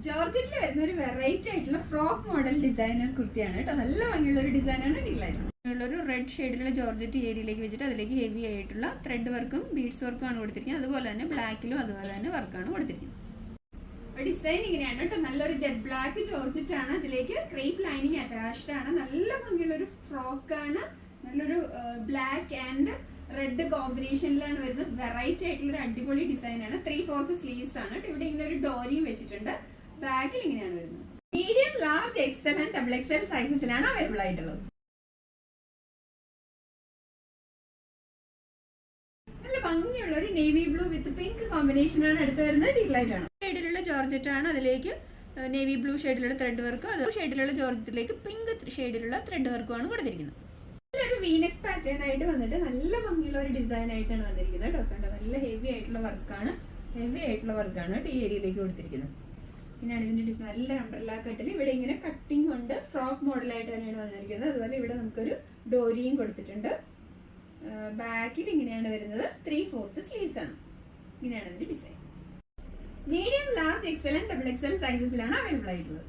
ജോർജറ്റിൽ വരുന്ന ഒരു വെറൈറ്റി ആയിട്ടുള്ള ഫ്രോക്ക് മോഡൽ ഡിസൈനർ കുർത്തിയാണ് കേട്ടോ. നല്ല ഭംഗിയുള്ള ഒരു ഡിസൈനാണ് ഒരു റെഡ് ഷെയ്ഡിലുള്ള ജോർജറ്റ് ഏരിയയിലേക്ക് വെച്ചിട്ട് അതിലേക്ക് ഹെവി ആയിട്ടുള്ള ത്രെഡ് വർക്കും ബീഡ്സ് വർക്കും ആണ് കൊടുത്തിരിക്കുന്നത്. അതുപോലെ തന്നെ ബ്ലാക്കിലും അതുപോലെ തന്നെ വർക്കാണ് കൊടുത്തിരിക്കുന്നത്. ഡിസൈൻ ഇങ്ങനെയാണ് കേട്ടോ. നല്ലൊരു ജെറ്റ് ബ്ലാക്ക് ജോർജറ്റ് ആണ്. ഇതിലേക്ക് ക്രേപ്പ് ലൈനിങ് അറ്റാച്ച്ഡ് ആണ്. നല്ല ഭംഗിയുള്ള ഒരു ഫ്രോക്ക് ആണ്. നല്ലൊരു ബ്ലാക്ക് ആൻഡ് റെഡ് കോമ്പിനേഷനിലാണ് വരുന്നത്. വെറൈറ്റി ആയിട്ടുള്ള ഒരു അടിപൊളി ഡിസൈൻ ആണ്. 3/4 സ്ലീവ്സ് ആണ്. ഇവിടെ ഇങ്ങനെ ഒരു ഡോറിയും വെച്ചിട്ടുണ്ട്. ബാക്കിൽ ഇങ്ങനെയാണ് വരുന്നത്. Medium, large, XL and double XL സൈസസിലാണ് അവൈലബിൾ ആയിട്ടുള്ളത്. നല്ല ഭംഗിയുള്ള ഒരു നേവി ബ്ലൂ വിത്ത് പിങ്ക് കോമ്പിനേഷനാണ് അടുത്ത് വരുന്നത്. ഡീലൈറ്റ് ആണ്. ഷെയ്ഡിലുള്ള ജോർജറ്റ് ആണ്. അതിലേക്ക് നേവി ബ്ലൂ ഷെയ്ഡിലുള്ള ത്രെഡ് വർക്കും അത് ഷെയ്ഡിലുള്ള ജോർജറ്റിലേക്ക് പിങ്ക് ഷെയ്ഡിലുള്ള ത്രെഡ് വർക്കും ആണ് കൊടുത്തിരിക്കുന്നത്. നല്ലൊരു വീനെക്ക് പാറ്റേൺ ആയിട്ട് വന്നിട്ട് നല്ല ഭംഗിയുള്ള ഒരു ഡിസൈൻ ആയിട്ടാണ് വന്നിരിക്കുന്നത് കേട്ടോ. നല്ല ഹെവി ആയിട്ടുള്ള വർക്കാണ് ഈ ഏരിയയിലേക്ക് കൊടുത്തിരിക്കുന്നത്. പിന്നെയാണ് ഇതിന്റെ ഡിസൈൻ. നല്ല അംബ്രല്ല കട്ടിൽ ഇവിടെ ഇങ്ങനെ കട്ടിങ് കൊണ്ട് ഫ്രോക്ക് മോഡലായിട്ട് തന്നെയാണ് വന്നിരിക്കുന്നത്. അതുപോലെ ഇവിടെ നമുക്കൊരു ഡോരിയും കൊടുത്തിട്ടുണ്ട്. ബാക്കിൽ ഇങ്ങനെയാണ് വരുന്നത്. 3/4 സ്ലീവ്സ് ആണ്. ഇങ്ങനെയാണ് ഇതിന്റെ design. Medium, large, XL and double XL സൈസസിലാണ് അവൈലബിൾ ആയിട്ടുള്ളത്.